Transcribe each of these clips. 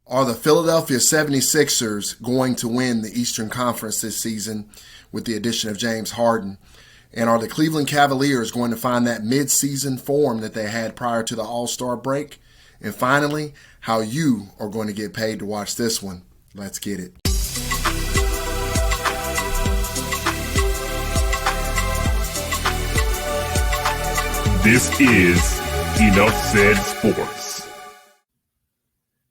Are the Philadelphia 76ers going to win the Eastern Conference this season with the addition of James Harden? And are the Cleveland Cavaliers going to find that mid-season form that they had prior to the All-Star break? And finally, how you are going to get paid to watch this one. Let's get it. This is Enough Said Sports.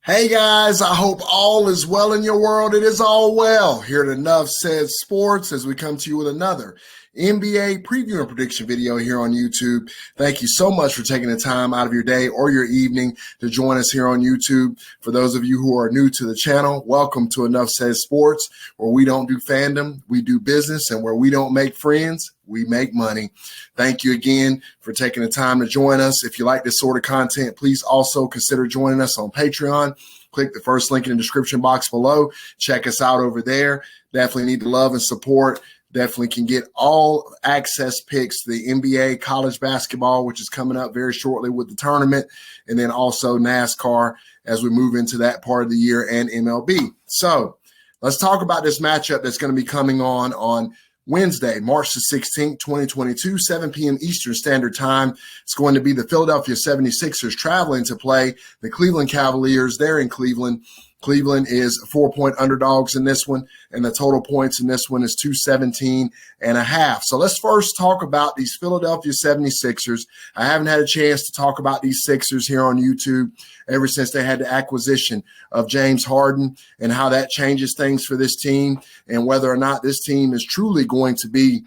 Hey guys, I hope all is well in your world. It is all well here at Enough Said Sports as we come to you with another NBA preview and prediction video here on YouTube. Thank you so much for taking the time out of your day or your evening to join us here on YouTube. For those of you who are new to the channel, welcome to Enough Said Sports, where we don't do fandom, we do business, and where we don't make friends, we make money. Thank you again for taking the time to join us. If you like this sort of content, please also consider joining us on Patreon. Click the first link in the description box below. Check us out over there. Definitely need the love and support. Definitely can get all access picks to the NBA, college basketball, which is coming up very shortly with the tournament, and then also NASCAR as we move into that part of the year, and MLB. So let's talk about this matchup that's going to be coming on Wednesday, March the 16th, 2022, 7 p.m. Eastern Standard Time. It's going to be the Philadelphia 76ers traveling to play the Cleveland Cavaliers. They're in Cleveland. Cleveland is 4-point underdogs in this one, and the total points in this one is 217.5. So let's first talk about these Philadelphia 76ers. I haven't had a chance to talk about these Sixers here on YouTube ever since they had the acquisition of James Harden and how that changes things for this team and whether or not this team is truly going to be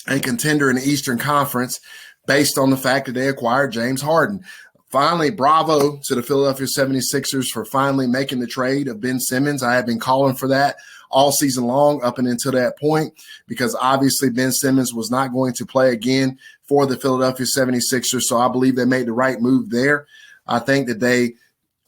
a contender in the Eastern Conference based on the fact that they acquired James Harden. Finally, bravo to the Philadelphia 76ers for finally making the trade of Ben Simmons. I have been calling for that all season long up and until that point because obviously Ben Simmons was not going to play again for the Philadelphia 76ers, so I believe they made the right move there. I think that they,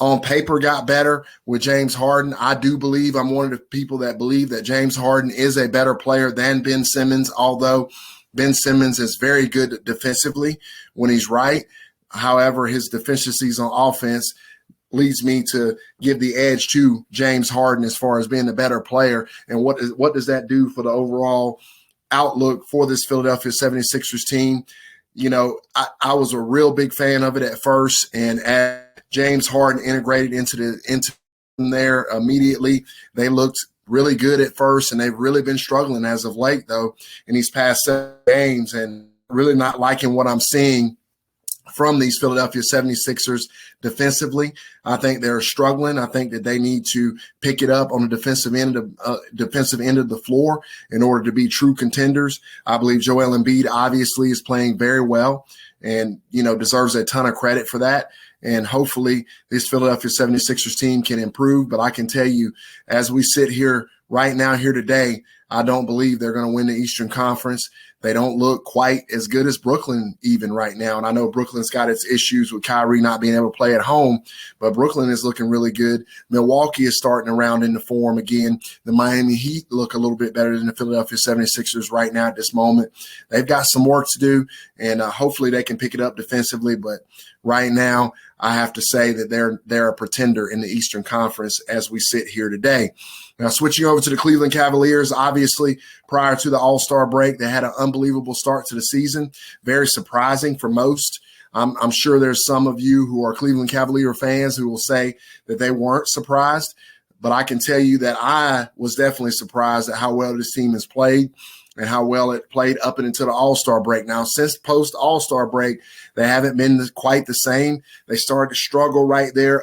on paper, got better with James Harden. I do believe, I'm one of the people that believe that James Harden is a better player than Ben Simmons, although Ben Simmons is very good defensively when he's right. However, his deficiencies on offense leads me to give the edge to James Harden as far as being the better player. And what does that do for the overall outlook for this Philadelphia 76ers team? You know, I was a real big fan of it at first, and as James Harden integrated into there immediately, they looked really good at first, and they've really been struggling as of late, though, in these past 7 games, and really not liking what I'm seeing from these Philadelphia 76ers defensively. I think they're struggling. I think that they need to pick it up on the defensive end of the floor in order to be true contenders. I believe Joel Embiid obviously is playing very well and, deserves a ton of credit for that. And hopefully this Philadelphia 76ers team can improve. But I can tell you, as we sit here right now here today, I don't believe they're going to win the Eastern Conference. They don't look quite as good as Brooklyn even right now. And I know Brooklyn's got its issues with Kyrie not being able to play at home, but Brooklyn is looking really good. Milwaukee is starting to round into form again. The Miami Heat look a little bit better than the Philadelphia 76ers right now at this moment. They've got some work to do, and hopefully they can pick it up defensively. But right now, I have to say that they're a pretender in the Eastern Conference as we sit here today. Now, switching over to the Cleveland Cavaliers, obviously, prior to the All-Star break, they had an unbelievable start to the season. Very surprising for most. I'm sure there's some of you who are Cleveland Cavalier fans who will say that they weren't surprised. But I can tell you that I was definitely surprised at how well this team has played and how well it played up and until the All-Star break. Now, since post-All-Star break, they haven't been quite the same. They started to struggle right there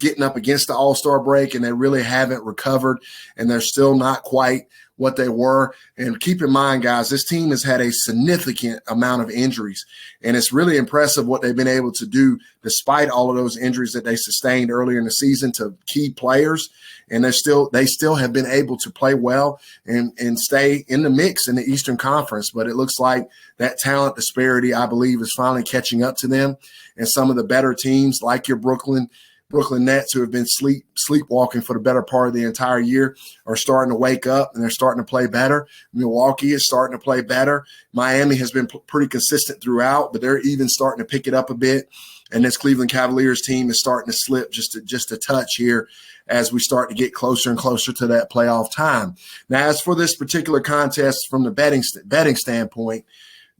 getting up against the All-Star break, and they really haven't recovered, and they're still not quite what they were. And keep in mind, guys, this team has had a significant amount of injuries, and it's really impressive what they've been able to do despite all of those injuries that they sustained earlier in the season to key players. And they still have been able to play well and stay in the mix in the Eastern Conference. But it looks like that talent disparity, I believe, is finally catching up to them. And some of the better teams like your Brooklyn Nets, who have been sleepwalking for the better part of the entire year, are starting to wake up and they're starting to play better. Milwaukee is starting to play better. Miami has been pretty consistent throughout, but they're even starting to pick it up a bit. And this Cleveland Cavaliers team is starting to slip just a touch here as we start to get closer and closer to that playoff time. Now, as for this particular contest from the betting standpoint,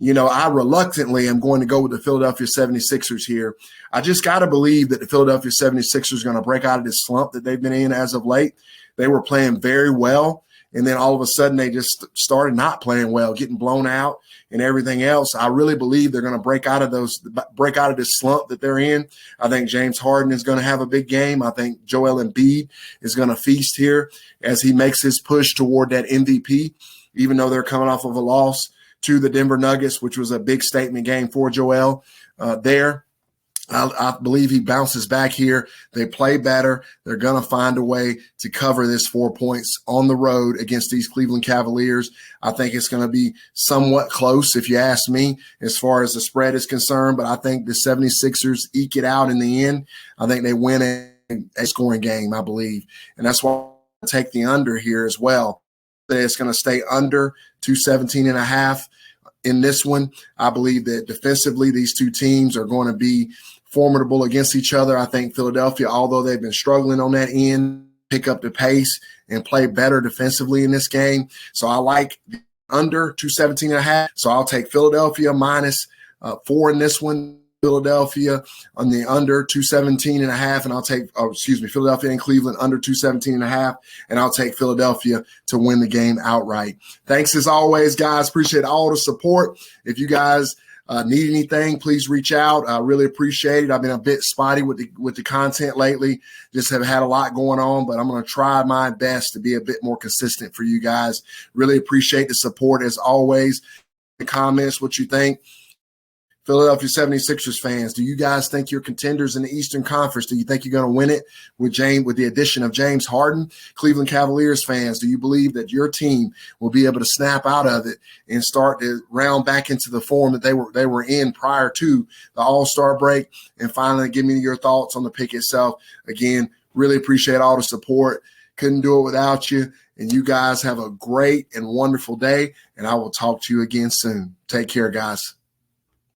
I reluctantly am going to go with the Philadelphia 76ers here. I just got to believe that the Philadelphia 76ers are going to break out of this slump that they've been in as of late. They were playing very well, and then all of a sudden they just started not playing well, getting blown out and everything else. I really believe they're going to break out of this slump that they're in. I think James Harden is going to have a big game. I think Joel Embiid is going to feast here as he makes his push toward that MVP, even though they're coming off of a loss to the Denver Nuggets, which was a big statement game for Joel there. I believe he bounces back here. They play better. They're going to find a way to cover this 4 points on the road against these Cleveland Cavaliers. I think it's going to be somewhat close, if you ask me, as far as the spread is concerned. But I think the 76ers eke it out in the end. I think they win a scoring game, I believe. And that's why I take the under here as well. It's going to stay under 217.5 in this one. I believe that defensively, these two teams are going to be formidable against each other. I think Philadelphia, although they've been struggling on that end, pick up the pace and play better defensively in this game. So I like under 217.5. So I'll take Philadelphia minus 4 in this one. Philadelphia on the under 217.5, and I'll take, Philadelphia and Cleveland under 217.5, and I'll take Philadelphia to win the game outright. Thanks as always, guys. Appreciate all the support. If you guys need anything, please reach out. I really appreciate it. I've been a bit spotty with the content lately. Just have had a lot going on, but I'm going to try my best to be a bit more consistent for you guys. Really appreciate the support as always. In the comments, what you think. Philadelphia 76ers fans, do you guys think you're contenders in the Eastern Conference? Do you think you're going to win it with the addition of James Harden? Cleveland Cavaliers fans, do you believe that your team will be able to snap out of it and start to round back into the form that they were in prior to the All-Star break? And finally, give me your thoughts on the pick itself. Again, really appreciate all the support. Couldn't do it without you. And you guys have a great and wonderful day, and I will talk to you again soon. Take care, guys.